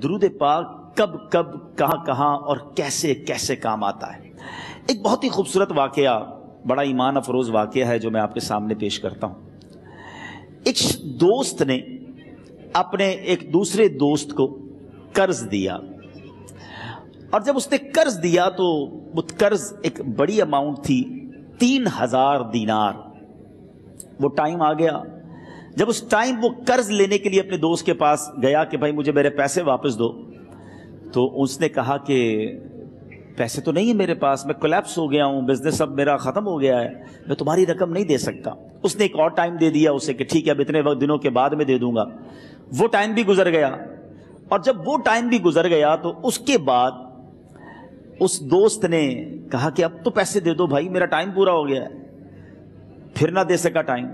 درود پاک کب کب کہاں کہاں اور کیسے کیسے کام آتا ہے۔ ایک بہت ہی خوبصورت واقعہ، بڑا ایمان افروز واقعہ ہے جو میں آپ کے سامنے پیش کرتا ہوں۔ ایک دوست نے اپنے ایک دوسرے دوست کو قرض دیا، اور جب اس نے قرض دیا تو وہ قرض ایک بڑی اماؤنٹ تھی، 3000 دینار۔ وہ ٹائم آ گیا جب اس ٹائم وہ قرض لینے کے لیے اپنے دوست کے پاس گیا کہ بھائی مجھے میرے پیسے واپس دو، تو اس نے کہا کہ پیسے تو نہیں ہے میرے پاس، میں کولیپس ہو گیا ہوں، بزنس اب میرا ختم ہو گیا ہے، میں تمہاری رقم نہیں دے سکتا۔ اس نے ایک اور ٹائم دے دیا اسے کہ ٹھیک ہے اب اتنے دنوں کے بعد میں دے دوں گا۔ وہ ٹائم بھی گزر گیا، اور جب وہ ٹائم بھی گزر گیا تو اس کے بعد اس دوست نے کہا کہ اب تو پیسے دے دو بھائی، میرا ٹائم پورا ہو گیا ہے۔ پھر نہ دے سکا ٹائم۔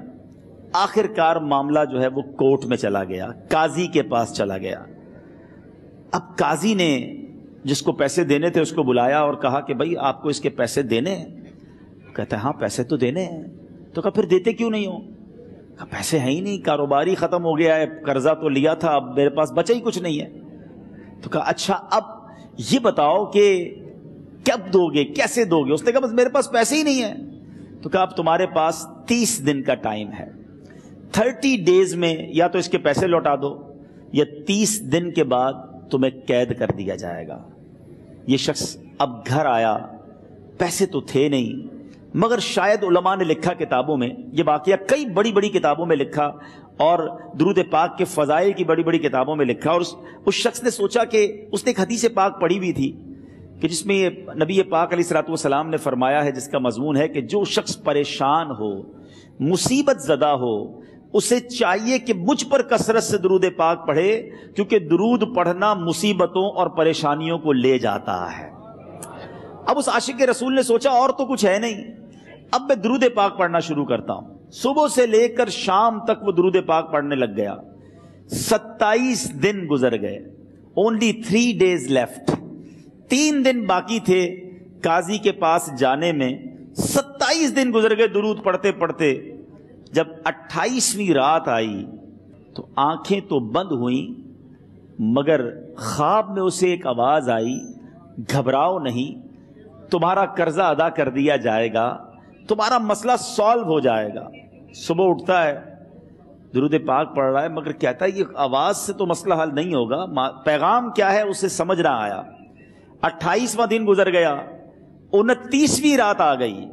آخر کار معاملہ جو ہے وہ کورٹ میں چلا گیا، قاضی کے پاس چلا گیا۔ اب قاضی نے جس کو پیسے دینے تھے اس کو بلایا اور کہا کہ بھائی آپ کو اس کے پیسے دینے ہیں؟ کہتا ہے ہاں پیسے تو دینے ہیں۔ تو کہا پھر دیتے کیوں نہیں ہو؟ کہا پیسے ہیں ہی نہیں، کاروبار ہی ختم ہو گیا ہے، قرضہ تو لیا تھا، اب میرے پاس بچا ہی کچھ نہیں ہے۔ تو کہا اچھا اب یہ بتاؤ کہ کب دو گے، کیسے دو گے؟ اس نے کہا بس میرے پاس پیسے ہی نہیں ہیں۔ تو کہا اب تمہارے پاس 30 دن کا ٹائم ہے، 30 ڈیز میں یا تو اس کے پیسے لوٹا دو یا 30 دن کے بعد تمہیں قید کر دیا جائے گا۔ یہ شخص اب گھر آیا، پیسے تو تھے نہیں، مگر شاید علماء نے لکھا کتابوں میں، یہ واقعہ کئی بڑی بڑی کتابوں میں لکھا اور درود پاک کے فضائل کی بڑی بڑی کتابوں میں لکھا، اور اس شخص نے سوچا کہ اس نے ایک حدیث پاک پڑھی ہوئی تھی کہ جس میں یہ نبی پاک علیہ الصلوۃ والسلام نے فرمایا ہے، جس کا مضمون ہے کہ جو شخص پریشان ہو، مصیبت زدہ ہو، اسے چاہیے کہ مجھ پر کثرت سے درود پاک پڑھے، کیونکہ درود پڑھنا مصیبتوں اور پریشانیوں کو لے جاتا ہے۔ اب اس عاشق رسول نے سوچا اور تو کچھ ہے نہیں، اب میں درود پاک پڑھنا شروع کرتا ہوں۔ صبح سے لے کر شام تک وہ درود پاک پڑھنے لگ گیا۔ 27 دن گزر گئے، only 3 days left، 3 دن باقی تھے قاضی کے پاس جانے میں۔ 27 دن گزر گئے درود پڑھتے پڑھتے۔ جب 28ویں رات آئی تو آنکھیں تو بند ہوئیں، مگر خواب میں اسے ایک آواز آئی، گھبراؤ نہیں، تمہارا قرضہ ادا کر دیا جائے گا، تمہارا مسئلہ سالو ہو جائے گا۔ صبح اٹھتا ہے، درود پاک پڑھ رہا ہے، مگر کہتا ہے یہ آواز سے تو مسئلہ حل نہیں ہوگا، پیغام کیا ہے اسے سمجھ نہ آیا۔ 28واں دن گزر گیا، 29ویں رات آ گئی،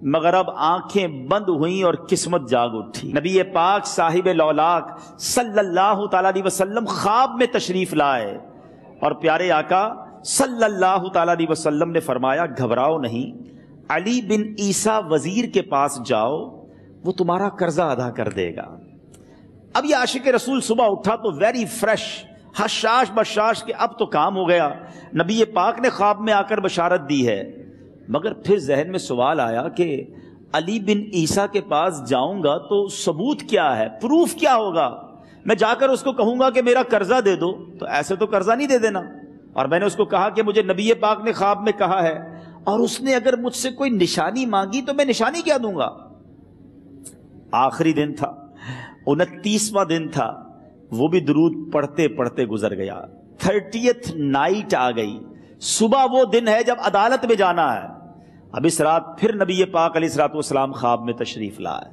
مگر اب آنکھیں بند ہوئیں اور قسمت جاگ اٹھی۔ نبی پاک صاحب لولاک صلی اللہ تعالیٰ علیہ وسلم خواب میں تشریف لائے، اور پیارے آقا صلی اللہ تعالیٰ علیہ وسلم نے فرمایا گھبراؤ نہیں، علی بن عیسیٰ وزیر کے پاس جاؤ، وہ تمہارا قرضہ ادا کر دے گا۔ اب یہ عاشق رسول صبح اٹھا تو ویری فریش، حشاش بشاش کہ اب تو کام ہو گیا، نبی پاک نے خواب میں آ کر بشارت دی ہے۔ مگر پھر ذہن میں سوال آیا کہ علی بن عیسیٰ کے پاس جاؤں گا تو ثبوت کیا ہے، پروف کیا ہوگا؟ میں جا کر اس کو کہوں گا کہ میرا قرضہ دے دو تو ایسے تو قرضہ نہیں دے دینا، اور میں نے اس کو کہا کہ مجھے نبی پاک نے خواب میں کہا ہے، اور اس نے اگر مجھ سے کوئی نشانی مانگی تو میں نشانی کیا دوں گا؟ آخری دن تھا، 29واں دن تھا، وہ بھی درود پڑھتے پڑھتے گزر گیا۔ 30th نائٹ آ گئی، صبح وہ دن ہے جب عدالت میں جانا ہے۔ اب اس رات پھر نبی پاک علیہ الصلوۃ والسلام خواب میں تشریف لائے،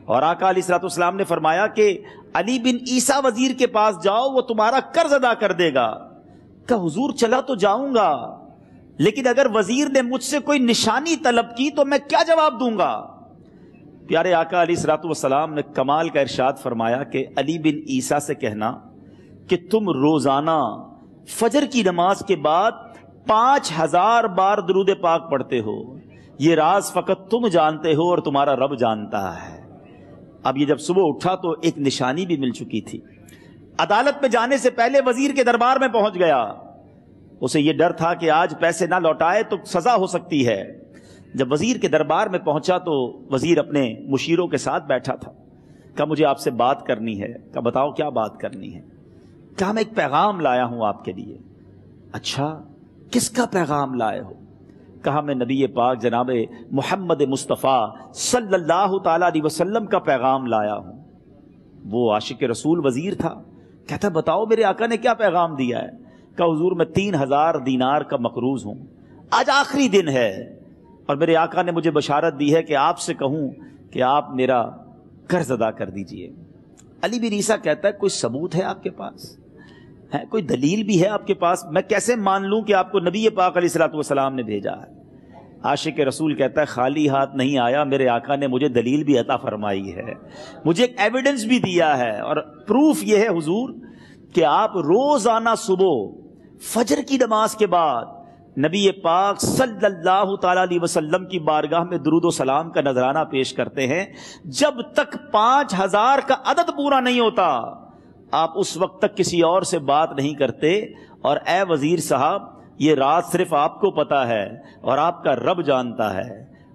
اور آقا علیہ الصلوۃ والسلام نے فرمایا کہ علی بن عیسیٰ وزیر کے پاس جاؤ، وہ تمہارا قرض ادا کر دے گا۔ کہ حضور چلا تو جاؤں گا، لیکن اگر وزیر نے مجھ سے کوئی نشانی طلب کی تو میں کیا جواب دوں گا؟ پیارے آقا علیہ الصلوۃ والسلام نے کمال کا ارشاد فرمایا کہ علی بن عیسیٰ سے کہنا کہ تم روزانہ فجر کی نماز کے بعد 5000 بار درود پاک پڑھتے ہو، یہ راز فقط تم جانتے ہو اور تمہارا رب جانتا ہے۔ اب یہ جب صبح اٹھا تو ایک نشانی بھی مل چکی تھی۔ عدالت میں جانے سے پہلے وزیر کے دربار میں پہنچ گیا، اسے یہ ڈر تھا کہ آج پیسے نہ لوٹائے تو سزا ہو سکتی ہے۔ جب وزیر کے دربار میں پہنچا تو وزیر اپنے مشیروں کے ساتھ بیٹھا تھا۔ کہا مجھے آپ سے بات کرنی ہے۔ کہا بتاؤ کیا بات کرنی ہے؟ کہا میں ایک پیغام لایا ہوں آپ کے لیے۔ اچھا کس کا پیغام لائے ہو؟ کہا میں نبی پاک جناب محمد مصطفیٰ صلی اللہ تعالیٰ علیہ وسلم کا پیغام لایا ہوں۔ وہ عاشق رسول وزیر تھا، کہتا بتاؤ میرے آقا نے کیا پیغام دیا ہے؟ کہ حضور میں 3000 دینار کا مقروض ہوں، آج آخری دن ہے اور میرے آقا نے مجھے بشارت دی ہے کہ آپ سے کہوں کہ آپ میرا قرض ادا کر دیجئے۔ علی بن عیسیٰ کہتا ہے کوئی ثبوت ہے آپ کے پاس؟ ہے کوئی دلیل بھی ہے آپ کے پاس؟ میں کیسے مان لوں کہ آپ کو نبی پاک علیہ الصلوۃ والسلام نے بھیجا ہے؟ عاشق رسول کہتا ہے خالی ہاتھ نہیں آیا، میرے آقا نے مجھے دلیل بھی عطا فرمائی ہے، مجھے ایک ایویڈنس بھی دیا ہے، اور پروف یہ ہے حضور کہ آپ روزانہ صبح فجر کی نماز کے بعد نبی پاک صلی اللہ تعالی علیہ وسلم کی بارگاہ میں درود و سلام کا نذرانہ پیش کرتے ہیں۔ جب تک 5000 کا عدد پورا نہیں ہوتا آپ اس وقت تک کسی اور سے بات نہیں کرتے، اور اے وزیر صاحب یہ رات صرف آپ کو پتا ہے اور آپ کا رب جانتا ہے۔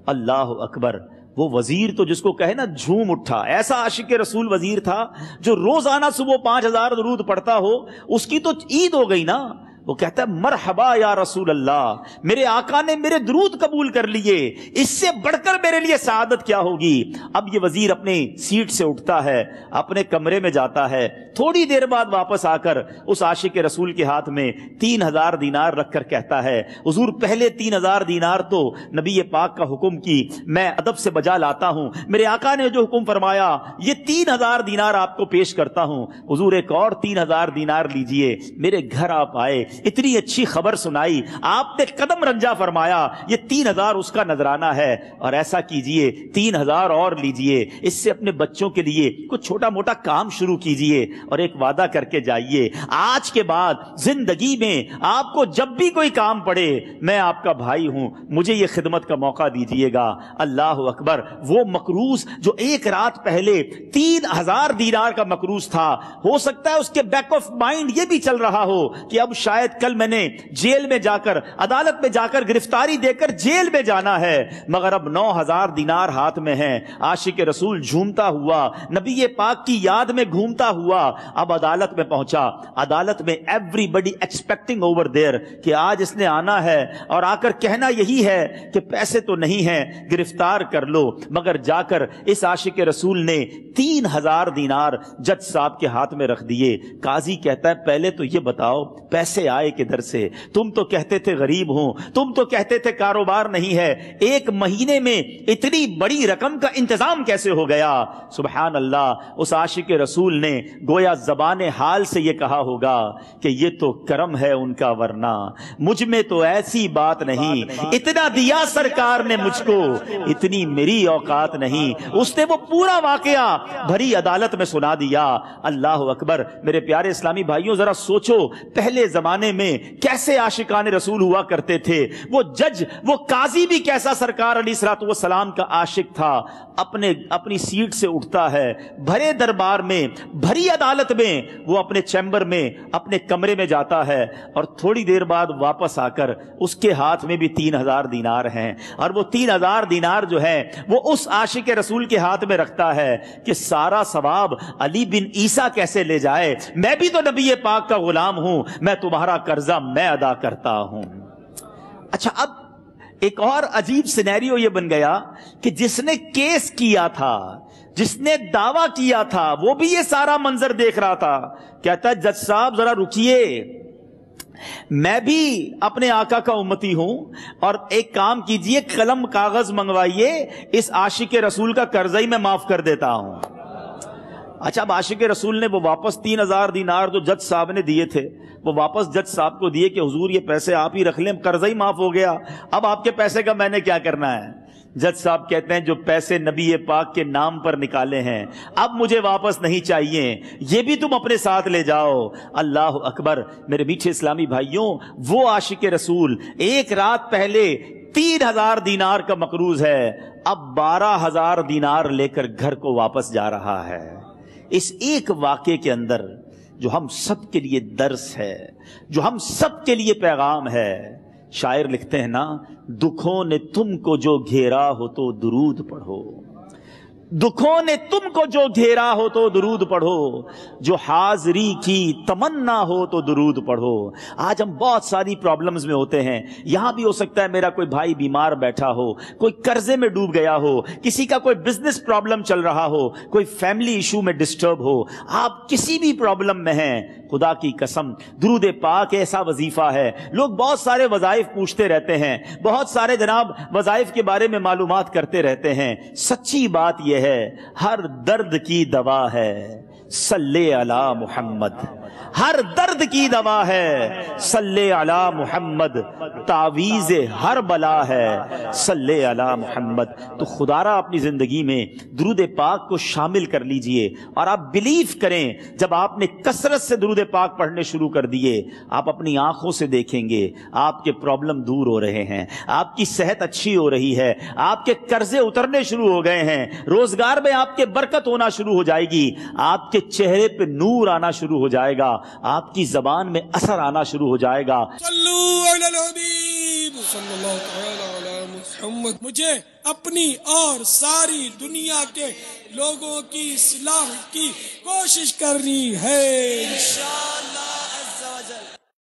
اللہ اکبر! وہ وزیر تو جس کو کہے نا جھوم اٹھا، ایسا عاشق رسول وزیر تھا جو روزانہ صبح 5000 درود پڑھتا ہو، اس کی تو عید ہو گئی نا۔ وہ کہتا ہے مرحبا یا رسول اللہ، میرے آقا نے میرے درود قبول کر لیے، اس سے بڑھ کر میرے لیے سعادت کیا ہوگی۔ اب یہ وزیر اپنے سیٹ سے اٹھتا ہے، اپنے کمرے میں جاتا ہے، تھوڑی دیر بعد واپس آ کر اس عاشق رسول کے ہاتھ میں 3000 دینار رکھ کر کہتا ہے حضور پہلے 3000 دینار تو نبی پاک کا حکم کی میں ادب سے بجا لاتا ہوں، میرے آقا نے جو حکم فرمایا یہ 3000 دینار آپ کو پیش کرتا ہوں، حضور ایک اور 3000 دینار لیجئے۔ میرے گھر آپ آئے، اتنی اچھی خبر سنائی، آپ نے قدم رنجا فرمایا، یہ 3000 اس کا نذرانہ ہے، اور ایسا کیجئے 3000 اور لیجئے، اس سے اپنے بچوں کے لیے کچھ چھوٹا موٹا کام شروع کیجئے اور ایک وعدہ کر کے جائیے، آج کے بعد زندگی میں آپ کو جب بھی کوئی کام پڑے میں آپ کا بھائی ہوں، مجھے یہ خدمت کا موقع دیجئے گا۔ اللہ اکبر! وہ مقروض جو ایک رات پہلے 3000 دینار کا مقروض تھا، ہو سکتا ہے اس کے بیک آف مائنڈ یہ بھی چل رہا ہو کہ اب شاید کل میں نے جیل میں جا کر عدالت میں جا کر گرفتاری دے کر جیل میں جانا ہے، مگر اب 9000 دینار ہاتھ میں ہیں۔ عاشق رسول جھومتا ہوا نبی پاک کی یاد میں گھومتا ہوا اب عدالت میں پہنچا۔ عدالت میں everybody expecting over there کہ آج اس نے آنا ہے اور آ کر کہنا یہی ہے کہ پیسے تو نہیں ہیں، گرفتار کر لو، مگر جا کر اس عاشق رسول نے 3000 دینار جج صاحب کے ہاتھ میں رکھ دیے۔ قاضی کہتا ہے پہلے تو یہ بتاؤ پیسے آئے کدھر سے؟ تم تو کہتے تھے غریب ہوں، تم تو کہتے تھے کاروبار نہیں ہے، ایک مہینے میں اتنی بڑی رقم کا انتظام کیسے ہو گیا؟ سبحان اللہ! اس عاشق رسول نے گویا زبان حال سے یہ کہا ہوگا کہ یہ تو کرم ہے ان کا، ورنہ مجھ میں تو ایسی بات نہیں، اتنا دیا سرکار نے مجھ کو، اتنی میری اوقات نہیں۔ اس نے وہ پورا واقعہ بھری عدالت میں سنا دیا۔ اللہ اکبر! میرے پیارے اسلامی بھائیوں ذرا سوچو پہلے زمانے میں کیسے عاشقان رسول ہوا کرتے تھے، وہ جج وہ قاضی بھی کیسا سرکار علیہ الصلوۃ والسلام کا عاشق تھا۔ اپنی سیٹ سے اٹھتا ہے، بھرے دربار میں بھری عدالت میں وہ اپنے چیمبر میں اپنے کمرے میں جاتا ہے، اور تھوڑی دیر بعد واپس آ کر اس کے ہاتھ میں بھی 3000 دینار ہیں، اور وہ 3000 دینار جو ہے وہ اس عاشق رسول کے ہاتھ میں رکھتا ہے کہ سارا ثواب علی بن عیسیٰ کیسے لے جائے، میں بھی تو نبی پاک کا غلام ہوں، میں تمہارا قرضہ میں ادا کرتا ہوں۔ اچھا، اب ایک اور عجیب سینیریو یہ بن گیا کہ جس نے کیس کیا تھا، جس نے دعویٰ کیا تھا، وہ بھی یہ سارا منظر دیکھ رہا تھا۔ کہتا ہے جج صاحب ذرا رکیے، میں بھی اپنے آقا کا امتی ہوں، اور ایک کام کیجئے قلم کاغذ منگوائیے، اس عاشق رسول کا قرضہ ہی میں معاف کر دیتا ہوں۔ اچھا، اب عاشق رسول نے وہ واپس 3000 دینار جو جج صاحب نے دیے تھے وہ واپس جج صاحب کو دیے کہ حضور یہ پیسے آپ ہی رکھ لیں، قرضہ ہی معاف ہو گیا، اب آپ کے پیسے کا میں نے کیا کرنا ہے؟ جج صاحب کہتے ہیں جو پیسے نبی پاک کے نام پر نکالے ہیں اب مجھے واپس نہیں چاہیے، یہ بھی تم اپنے ساتھ لے جاؤ۔ اللہ اکبر! میرے میٹھے اسلامی بھائیوں، وہ عاشق رسول ایک رات پہلے 3000 دینار کا مقروض ہے، اب 12000 دینار لے کر گھر کو واپس جا رہا ہے۔ اس ایک واقعے کے اندر جو ہم سب کے لیے درس ہے، جو ہم سب کے لیے پیغام ہے، شاعر لکھتے ہیں نا، دکھوں نے تم کو جو گھیرا ہو تو درود پڑھو، دکھوں نے تم کو جو گھیرا ہو تو درود پڑھو، جو حاضری کی تمنا ہو تو درود پڑھو۔ آج ہم بہت ساری پرابلمز میں ہوتے ہیں، یہاں بھی ہو سکتا ہے میرا کوئی بھائی بیمار بیٹھا ہو، کوئی قرضے میں ڈوب گیا ہو، کسی کا کوئی بزنس پرابلم چل رہا ہو، کوئی فیملی ایشو میں ڈسٹرب ہو، آپ کسی بھی پرابلم میں ہیں، خدا کی قسم درود پاک ایسا وظیفہ ہے. لوگ بہت سارے وظائف پوچھتے رہتے ہیں, بہت سارے جناب وظائف کے بارے میں معلومات کرتے رہتے ہیں. سچی بات یہ ہے ہر درد کی دوا ہے صلی علی محمد. ہر درد کی دوا ہے صلی علی محمد. تعویذ ہر بلا ہے صلی علی محمد. تو خدا را اپنی زندگی میں درود پاک کو شامل کر لیجئے, اور آپ بلیف کریں جب آپ نے کثرت سے درود پاک پڑھنے شروع کر دیے, آپ اپنی آنکھوں سے دیکھیں گے آپ کے پرابلم دور ہو رہے ہیں, آپ کی صحت اچھی ہو رہی ہے, آپ کے قرضے اترنے شروع ہو گئے ہیں, روزگار میں آپ کے برکت ہونا شروع ہو جائے گی, آپ کے چہرے پہ نور آنا شروع ہو جائے گا, آپ کی زبان میں اثر آنا شروع ہو جائے گا. صلو علی الحبیب صلی اللہ تعالی علی محمد. مجھے اپنی اور ساری دنیا کے لوگوں کی اصلاح کی کوشش کرنی ہے انشاءاللہ.